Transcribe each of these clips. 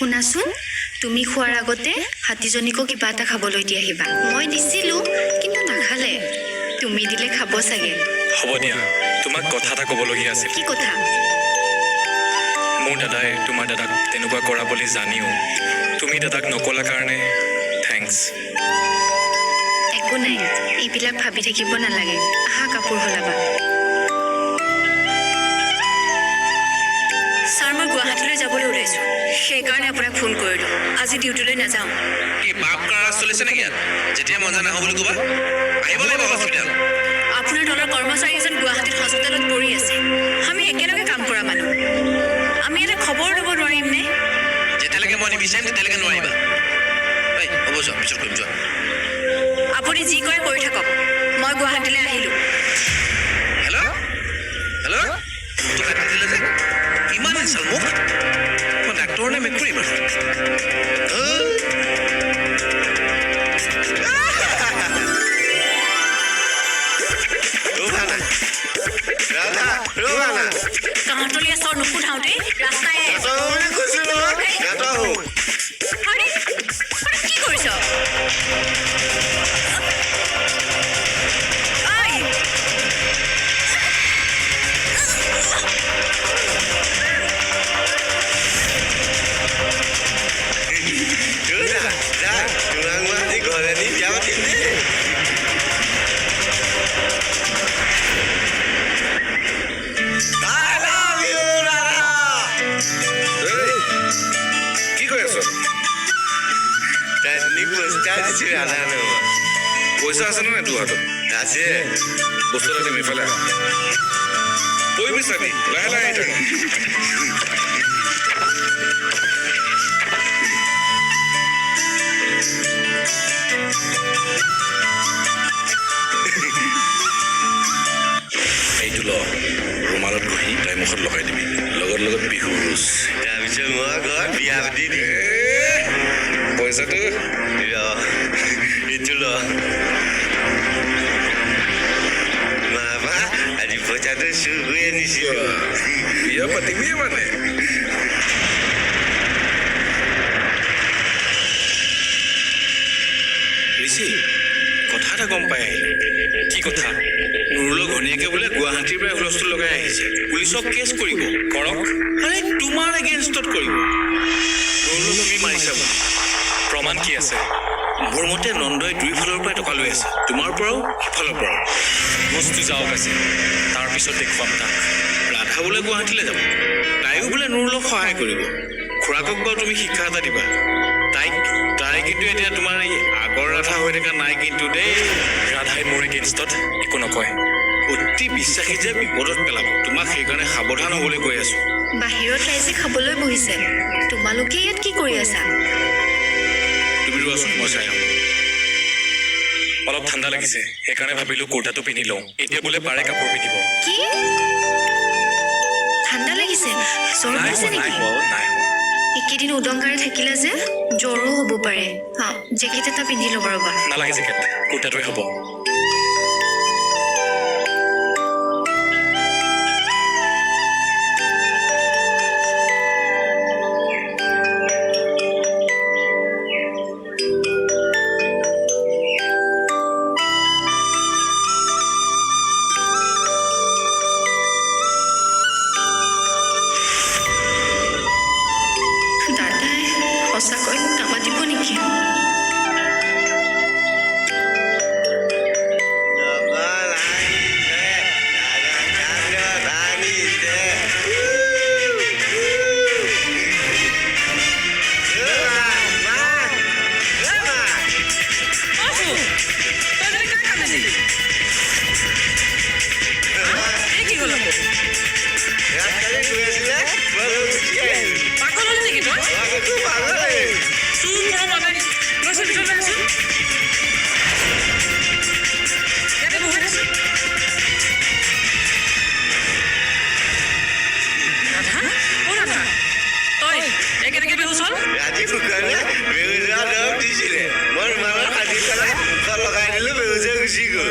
শুনাচোন, তুমি খোৱাৰ আগতে হাতীজনীকো কিবা এটা খাবলৈ দি আহিবা। মই দিছিলোঁ, কিন্তু নাখালে। তুমি দিলে খাব চাগে। হ'ব দিয়া, তোমাক কথা এটা ক'বলগীয়া আছিল। কি কথা? মোৰ দাদাই তোমাৰ দাদাক তেনেকুৱা কৰা বুলি জানিও তুমি দাদাক নকলা কাৰণে থেংকছ। একো নাই, এইবিলাক ভাবি থাকিব নালাগে। আহা, কাপোৰ সলাবা। ছাৰ, মই গুৱাহাটীলৈ যাবলৈ ওলাইছোঁ, সেইকাৰণে আপোনাক ফোন কৰিলোঁ। আজি ডিউটিলৈ নাযাওঁ। কি পাপ কৰা চলিছে নেকি ইয়াত? যেতিয়া মন যায় নাহোঁ বুলি ক'বা, আহিব লাগিব হস্পিটেল। আপোনাৰ দলৰ কৰ্মচাৰী এজন গুৱাহাটীত হস্পিটেলত পৰি আছে। আমি একেলগে কাম কৰা মানুহ, আমি এটা খবৰ ল'ব নোৱাৰিম নে? যেতিয়ালৈকে মই নিবিচাৰিম তেতিয়ালৈকে নোৱাৰিবা। হ'ব যোৱা, পিছত কৰিম যোৱা। আপুনি যি কৰে কৰি থাকক, মই গুৱাহাটীলৈ আহিলোঁ। হেল্ল' হেল্ল', ফোনটো কাটি দিলে যে, ইমান ইনচাল মোক। মই ডাক্তৰ নে মেকুৰী বাৰু? তহঁতলীয়া চৰ নুসুধাওঁতেই ৰাস্তাই কি কৰিছ? পইচা আছে নে তোৰ হাতত? আছে। বস্তু এটা দিম, ইফালে পৰিবি চাবি, লাহে লাহে আহি থাক। এইটো ল, ৰুমালত ঘঁহি তাই মুখত লগাই দিবি, লগত লগত বিহু ৰুচ। তাৰপিছত মই ঘৰত বিয়া পাতি দিম। পইচাটো এইটো ল। মামা, আজি পইচাটো চুৰ কৰি আনিছিল। বিয়া পাতিবি মানে? ঋষি, কথা এটা গম পাই আহিলে। কি কথা? নুৰুলৰ ঘনীয়েকে বোলে গুৱাহাটীৰ পৰা হুলস্থুল লগাই আহিছে, পুলিচক কেছ কৰিব। কৰক। আৰে তোমাৰ এগেইনষ্টত কৰিব। নুৰুলক তুমি মাৰিছা বুলি। প্ৰমাণ কি আছে? মোৰ মতে নন্দই দুইফালৰ পৰাই টকা লৈ আছে, তোমাৰ পৰাও সিফালৰ পৰাও। বস্তু যাওক আছে, তাৰপিছত দেখুৱাম তাক। ৰাধা বোলে গুৱাহাটীলৈ যাব, তাইও বোলে নুৰুলক সহায় কৰিব। খুৰাকক বাৰু তুমি শিক্ষা এটা দিবা। তাই কিন্তু এতিয়া তোমাৰ এই আগৰ ৰাধা হৈ থকা নাই কিন্তু দেই। ৰাধাই মোৰ এগেইনষ্টত একো নকয়। অতি বিশ্বাসী যে বিপদত পেলাব, তোমাক সেইকাৰণে সাৱধান হ'বলৈ কৈ আছো। বাহিৰত ৰাইজে খাবলৈ বহিছে, তোমালোকে ইয়াত কি কৰি আছা? তুমি ৰোৱাচোন, মই চাই আহোঁ। অলপ ঠাণ্ডা লাগিছে, সেইকাৰণে ভাবিলো কুৰ্তাটো পিন্ধি লওঁ। এতিয়া বোলে পাৰে কাপোৰ পিন্ধিব। কি ঠাণ্ডা লাগিছে? জ্বৰ নাই হৈছে হোৱা, নাই নেকি? হোৱা, নাই হোৱা। এইকেইদিন উদংগাৰে থাকিলে যে জ্বৰো হ'ব পাৰে। জেকেট এটা পিন্ধি ল'ব ৰ'বা। নালাগে জেকেট, কুৰ্তাটোৱে হ'ব। দাদাই সঁচাকৈ মোক নামাতিব নেকি?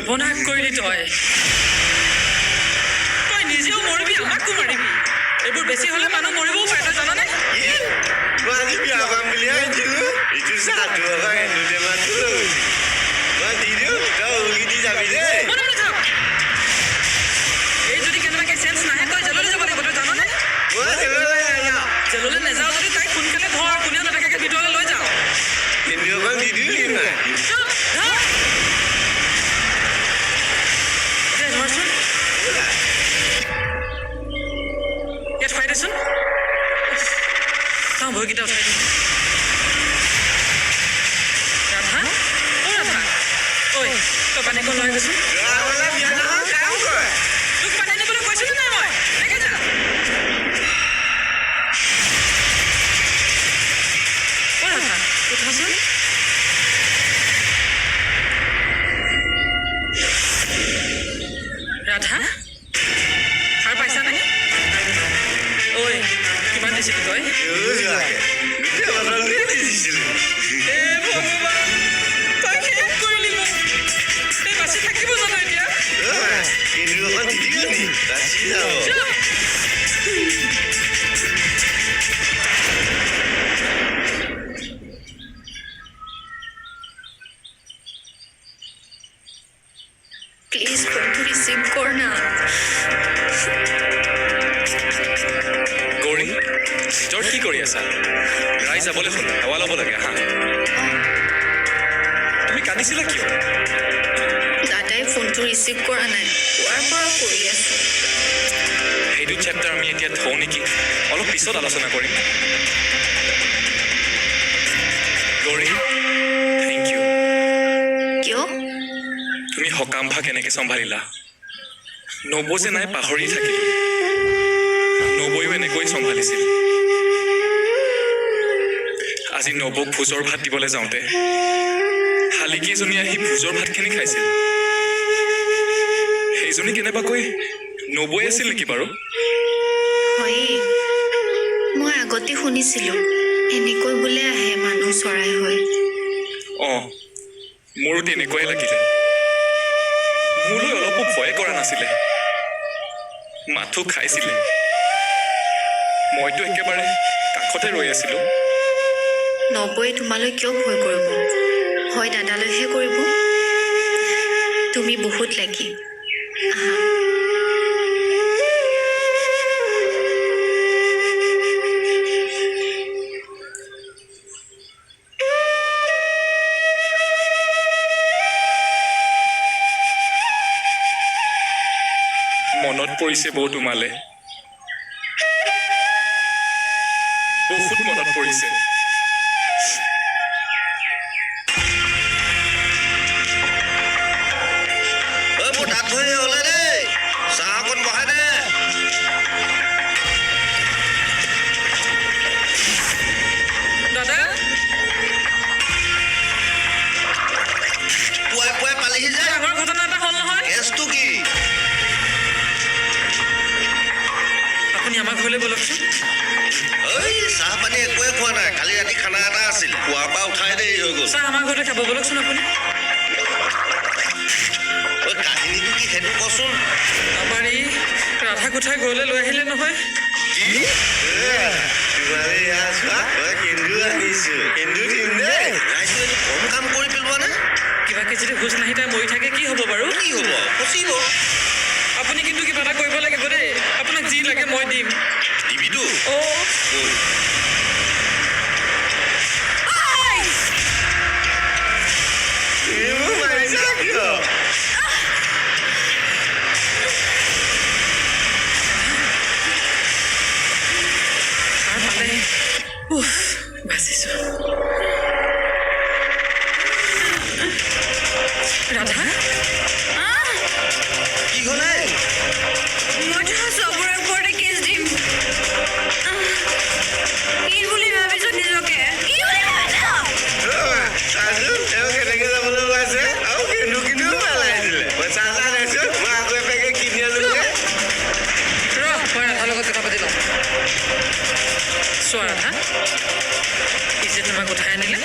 বনাক কৰিলি তই নিজেও মৰিবি, আমাকো মাৰিবি। এইবোৰ বেছি হ'লে মানুহ মৰিবও পাৰে, তই জানানে? চাহটো আকৌ এন্দুতে মাতো মই দি দিওঁ তই উলি দি যাবি দেই মনে মনে থাক। এই যদি কেনেবাকৈ চেঞ্চ নাহে তই জেললৈ যাব লাগিব, তই জাননে? মই জেললৈ নাযাওঁ জেললৈ নাযাওঁ যদি তাইক সোনকালে ধৰ, কোনেও নাথাকাকৈ ভিতৰলৈ লৈ যাওঁ। কিন্তু অকণ দি দিলি নাই চুপ, ধৰ। এতিয়া ধৰচোন। ইয়াত খুৱাই দেচোন। চাওঁ ভৰিকেইটা উঠাই দিওঁ। ৰাধা, অ' ৰাধা, ঐ তই পানী অকণ লৈ গৈছোন। ল'ৰাবলৈ বিয়া নহয় কাম কৰে তোক পানী আনিবলৈ কৈছিলোঁ নাই মই? একে যা। অ' ৰাধা, উঠাচোন। ৰাধা, সাৰ পাইছা নাই? ঐ কিমান দিছিলি তই? যোৱাকে গোটেই বটলটোৱে দি দিছিলোঁ হে ভগৱান, তই শেষ কৰিলি মোক। এই বাচি থাকিব জানো এতিয়া? কিন্তু অকণ দি দিলি নি বাচি যাব চুপ। প্লিজ ফোনটো ৰিচিভ কৰ না। গৌৰী ভিতৰত কি কৰি আছা? ৰাইজ যাবলৈ হ'ল, সেৱা ল'ব লাগে হা। তুমি কান্দিছিলা কিয়? দাদাই ফোনটো ৰিচিভ কৰা নাই, পুৱাৰ পৰা কৰি আছো। সেইটো চেপ্টাৰ আমি এতিয়া থওঁ নেকি? অলপ পিছত আলোচনা কৰিম। Gauri thank you. কিয়? তুমি সকামভাগ কেনেকৈ চম্ভালিলা? নবৌ যে নাই পাহৰি থাকিলোঁ। নবৌও এনেকৈ চম্ভালিছিল। আজি নবৌক ভোজৰ ভাত দিবলৈ যাওঁতে শালিকীজনী আহি ভোজৰ ভাতখিনি খাইছিল। সেইজনী কেনেবাকৈ নবৌৱে আছিল নেকি বাৰু? হয়েই, মই আগতে শুনিছিলোঁ এনেকৈ বোলে আহে মানুহ চৰাই হৈ। অঁ, মোৰো তেনেকুৱাই লাগিলে। মোলৈ অলপো ভয়ে কৰা নাছিলে, মাথো খাইছিলে। মইতো একেবাৰে কাষতে ৰৈ আছিলোঁ। নবৌৱে তোমালৈ কিয় ভয় কৰিব? হয় দাদালৈহে কৰিব। তুমি বহুত লাগি আহা। মনত পৰিছে বৌ তোমালে, বহুত মনত পৰিছে। ঐ মোৰ দাঁত ধৰি হ'লে দেই চাহ অকণ বহাই দে দাদা, পুৱাই পুৱাই পালেহি যে আগৰ ঘটনা এটা হ'ল নহয়। কেছটো কি আপুনি আমাৰ ঘৰলৈ ব'লকচোন। ঐ চাহ পানী একোৱে খোৱা নাই, কালি ৰাতি খানা এটা আছিল, পুৱাৰ পৰা উঠাই দেৰি হৈ গ'ল। চাহ আমাৰ ঘৰতে খাব, ব'লকচোন আপুনি। ঐ কাহিনীটো কি সেইটো কচোন আমাৰ এই ৰাধা কোঠাই ঘৰলৈ লৈ আহিলে নহয়। কি তোমাৰে ইয়াৰ চোৱা মই কেন্দু আনিছোঁ, কেন্দু দিম দেই। ৰাইজে এইটো কম কাম কৰি পেলোৱা নে? কিবাকে যদি হুচ নাহি তাই মৰি থাকে কি হ'ব বাৰু? কি হ'ব ফচিব আপুনি কিন্তু কিবা এটা কৰিব লাগিব দেই। আপোনাক যি লাগে মই দিম। দিবিতো অ' ব'ল। এইবোৰ মাৰিছা কিয়? সাৰ পালে। উফ, বাচিছোঁ। ৰাধা, কি হ'লে? মইতো চবৰে ওপৰতে কেছ দিম। কি বুলি ভাবিছো নিজকে? কি বুলি ভাবিছ? চাচোন তেওঁ কেনেকে যাবলৈ ওলাইছে আৰু কেন্দু কিনিও পেলাই দিলে। মই চাহ চাহ খাইছোঁ, মই আকৌ এপেকে কিনি আনোগৈ। মই ৰাধাৰ লগত কথা পাতি লওঁ। চোৱা ৰাধা, ই যে তোমাক উঠাই আনিলে,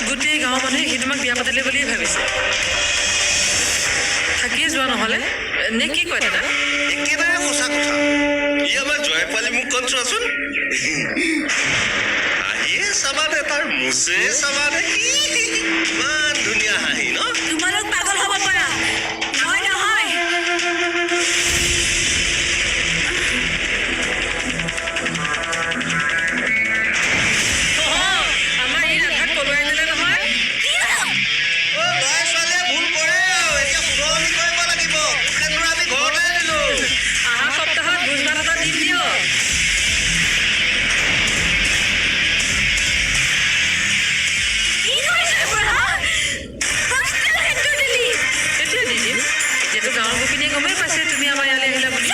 গোটেই গাঁৱৰ মানুহে সি তোমাক বিয়া পাতিলে বুলিয়ে ভাবিছে। থাকিয়ে যোৱা নহ'লে নে কি কয় দাদা? একেবাৰে সঁচা কথা। ই আমাৰ জয় পোৱালি মুখখন চোৱাচোন আহিয়ে চাবানে তাৰ মুছে চাবানে ইমান ধুনীয়া হাঁহি ন তোমালোক পাগল হ'ব পাৰা মই নহয় আমাৰ এই ৰাধাক পলুৱাই দিলে নহয় ল'ৰা ছোৱালীয়ে ভুল কৰে আৰু এতিয়া শুধৰণি কৰিব লাগিব সেন্দুৰ আমি ঘৰতে দিলো অহা সপ্তাহত ভোজ ভাত এটা দিম দিয়ক কি কৰিছে বুঢ়া হোষ্টেল হেতু দিলি এতিয়া দি দিম এতিয়াতো গাঁৱৰ গোপিনীয়ে গমেই পাইছে তুমি আমাৰ ইয়ালৈ আহিলা বুলি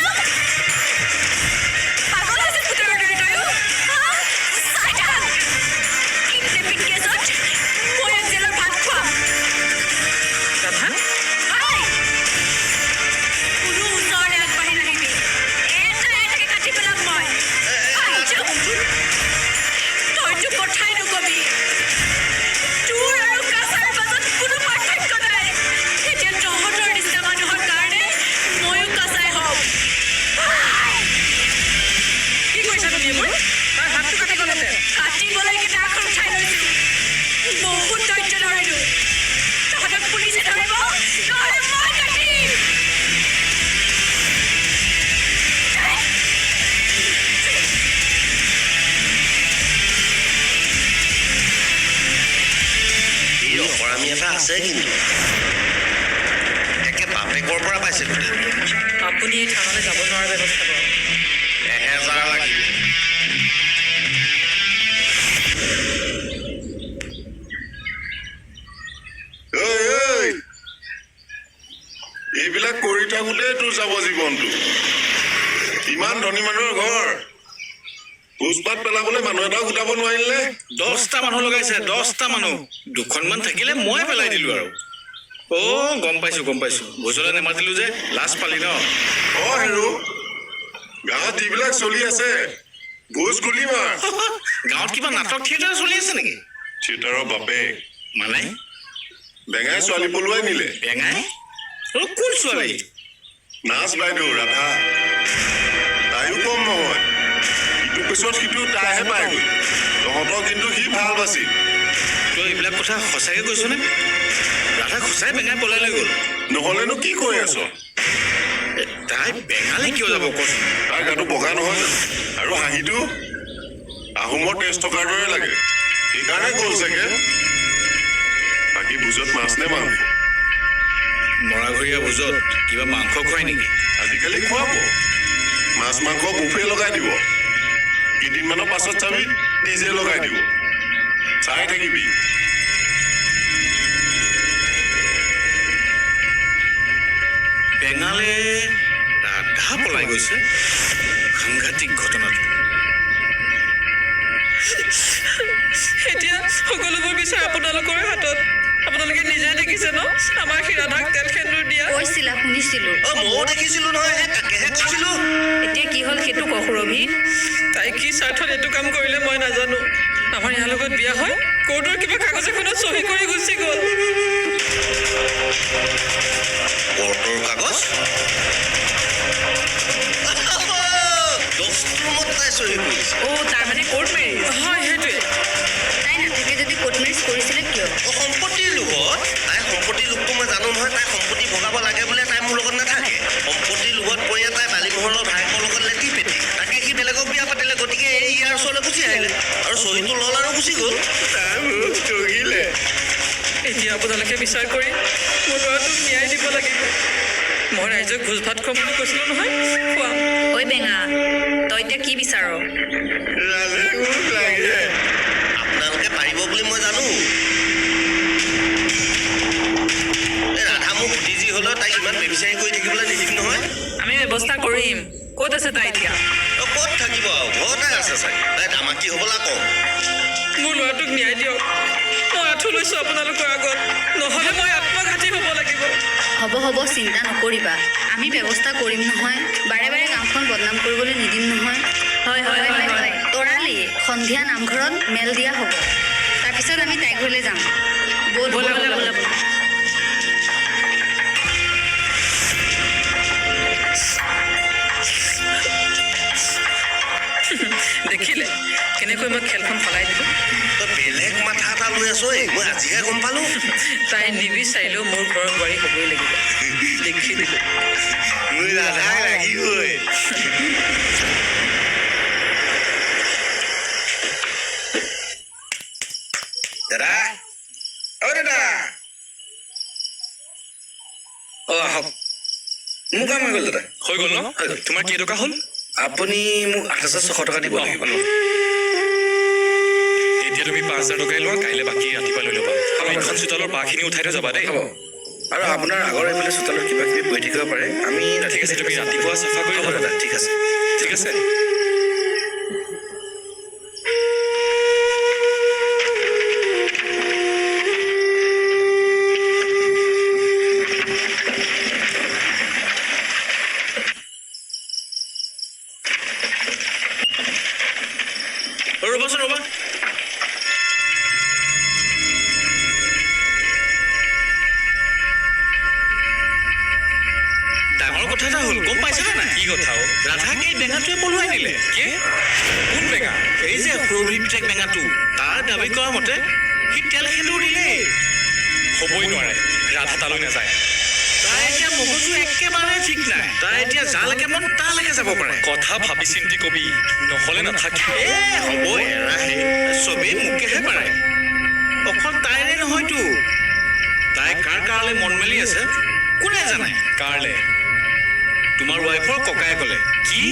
পাগল হৈছে পুতৰৰ দৰে তয়ো চাই থাক কিডনেপিং কেছত মই জেলত ভাত খুৱাম ৰাধা হাই কোনো ওচৰলৈ আগবাঢ়ি নাহিবি এটাকে কাটি পেলাম মই তইতো কথাই নকবি তোৰ আৰু কাছাৰ মাজত কোনো পাৰ্থক্য নাই এতিয়া তহঁতৰ নিচিনা মানুহৰ কাৰণে ময়ো কাছাই হওঁ কি কৰিছা তুমি এইবোৰ তাৰ হাতটো কাটি গ'লহেঁতেন কাটিবলৈ কেইটা আখৰ উঠাই লৈছো বহুত ধৈৰ্য ধৰিলো তহঁতক পুলিচে ধৰিব নহ'লে মই কাটিম এই অপৰামী এটা আছে কিন্তু একে বাপেকৰ পৰা পাইছে গোটেই আপুনি এই থানালৈ যাব নোৱাৰা ব্যৱস্থা কৰক 1000 লাগিব এইবিলাক কৰি থাকোঁতেই তোৰ যাব জীৱনটো ইমান ধনী মানুহৰ ঘৰ ভোজ-ভাত পেলাবলৈ মানুহ এটাও গোটাব নোৱাৰিলে 10টা মানুহ লগাইছে 10টা মানুহ দুখনমান থাকিলে মই পেলাই দিলো আৰু গম পাইছো ভোজলৈ নেমাতিলো যে লাজ পালি ন হেৰু গাঁৱত যিবিলাক চলি আছে ভোজ গুলি মাৰ গাঁৱত কিবা নাটক থিয়েটাৰ চলি আছে নেকি থিয়েটাৰৰ বাপেক মানে বেঙাই ছোৱালী পলুৱাই নিলে বেঙাই কোন ছোৱালী নাচ বাইদেউ ৰাধা তাইও কম নহয় ইটো পিছত সিটো তাইহে পায়গৈ তহঁতৰ কিন্তু সি ভাল বাচি তই এইবিলাক কথা সঁচাকৈ কৈছনে ৰাধা সঁচাই বেঙাই পলাই লৈ গ'ল নহ'লেনো কি কৈ আছ তাই বেঙালে কিয় যাব কচোন তাৰ গাটো বগা নহয় জানো আৰু হাঁহিটো আহোমৰ তেজ থকাৰ দৰে লাগে সেইকাৰণে গ'ল চাগে বাকী ভোজত মাছ নে মাংস মৰাঘৰীয়া ভোজত কিবা মাংস খুৱাই নেকি আজিকালি খুৱাব মাছ মাংস বুফে লগাই দিব কেইদিনমানৰ পাছত চাবি নিজে লগাই দিব চাই থাকিবি বেঙালে ৰাধা পলাই গৈছে সাংঘাতিক ঘটনাটো এতিয়া সকলোবোৰ বিচাৰ আপোনালোকৰ হাতত আপোনালোকে নিজে দেখিছে ন আমাৰ সেই ৰাধাক তেল সেন্দুৰ দিয়া কৈছিলা শুনিছিলো ময়ো দেখিছিলো নহয় তাকেহে কৈছিলো এতিয়া কি হ'ল সেইটো কওক সুৰভি তাই কি স্বাৰ্থত এইটো কাম কৰিলে মই নাজানো আমাৰ ইয়াৰ লগত বিয়া হয় কোৰ্টৰ কিবা কাগজ এখনত চহী কৰি গুচি গ'ল কোৰ্টৰ কাগজ তাই চহী কৰিছে তাৰমানে কোৰ্ট মেৰেজ হয় সেইটোৱে তাই নাথাকে যদি কোৰ্ট মেৰেজ কৰিছিলে কিয় সম্পত্তিৰ লোভত তাই সম্পত্তিৰ লোভটো মই জানো নহয় তাই সম্পত্তি ভগাব লাগে বোলে তাই মোৰ লগত নাথাকে সম্পত্তিৰ লোভত পৰি তাই বালিমহলৰ ভায়েকৰ লগত লেটি পেটি তাকে সি বেলেগক বিয়া পাতিলে গতিকে এই ইয়াৰ ওচৰলৈ গুচি আহিলে আৰু চহীটো ল'ল আৰু গুচি গ'ল তাই মোক ঠগিলে এতিয়া আপোনালোকে বিচাৰ কৰি মোৰ ল'ৰাটোক ন্যায় দিব লাগিব মই ৰাইজক ভোজ ভাত খুৱাম বুলি কৈছিলোঁ নহয় খুৱাম ঐ বেঙা তই এতিয়া কি বিচাৰ আপোনালোকে পাৰিব বুলি মই জানো ৰাধা মোক সুধি যি হ'লেও তাইক ইমান বেবিচাৰি কৰি থাকিবলৈ নিদিম নহয় আমি ব্যৱস্থা কৰিম ক'ত আছে তাই এতিয়া ক'ত থাকিব আৰু ঘৰতে আছে চাগে তাই দামাকি হ'বলা কম মোৰ ল'ৰাটোক ন্যায় দিয়ক মই আঁঠু লৈছোঁ আপোনালোকৰ আগত নহ'লে মই আত্মঘাতী হ'ব লাগিব হ'ব চিন্তা নকৰিবা আমি ব্যৱস্থা কৰিম নহয় বাৰে বাৰে গাঁওখন বদনাম কৰিবলৈ নিদিম নহয় হয় তৰালি সন্ধিয়া নামঘৰত মেল দিয়া হ'ব তাৰপিছত আমি তাইৰ ঘৰলৈ যাম ব'ল দেখিলে কেনেকৈ মই খেলখন সলাই দিলোঁ। তই বেলেগ মাথা এটা লৈ আছ ঐ মই আজিহে গম পালো তাই নিবিচাৰিলেও মোৰ ঘৰৰ বোৱাৰী হ'বই লাগিব। দেখি দিলোঁ। মোৰ ৰাধাই লাগিবই দাদা অ দাদা আহক মোৰ কাম হৈ গ'ল দাদা। হৈ গ'ল ন? তোমাৰ কেইটকা হ'ল? আপুনি মোক 8,600 টকা দিব লাগিব। এতিয়া তুমি 5,000 টকাই লোৱা, কাইলৈ বাকী ৰাতিপুৱা লৈ ল'বা। আৰু এইখন চোতালৰ বাঁহখিনি উঠাই থৈ যাবা দেই। হ'ব। আৰু আপোনাৰ আগৰ এইফালে চোতালত কিবা কিবি পৰি থাকিব পাৰে, আমি ঠিক আছে, তুমি ৰাতিপুৱা চাফা কৰি হ'ব থবা। দাদা, ঠিক আছে। ঠিক আছে। ৰ'বাচোন ৰ'বা। ডাঙৰ কথা এটা হ'ল, গম পাইছেনে নাই? কি কথা অ? ৰাধাক এই বেঙাটোৱে পলুৱাই নিলে। কি? কোন বেঙা? এই যে সুৰভি পিতেক বেঙাটো, তাৰ দাবী কৰা মতে সি তেল সেন্দুৰ দিলেই। হ'বই নোৱাৰে, ৰাধা তালৈ নাযায়। তাই এতিয়া মগজু একেবাৰে ঠিক নাই। তাই এতিয়া যালৈকে মন তালৈকে যাব পাৰে। কথা ভাবি চিন্তি কবি, নহ'লে নাথাকে। হ'ব এৰাহে, চবেই মোকেহে পাৰে। অকল তাইৰে নহয়তো, তাই কাৰ কাৰণে মন মেলি আছে কোনে জানে? কাৰলে? তোমাৰ ৱাইফৰ ককায়ে ক'লে। কি?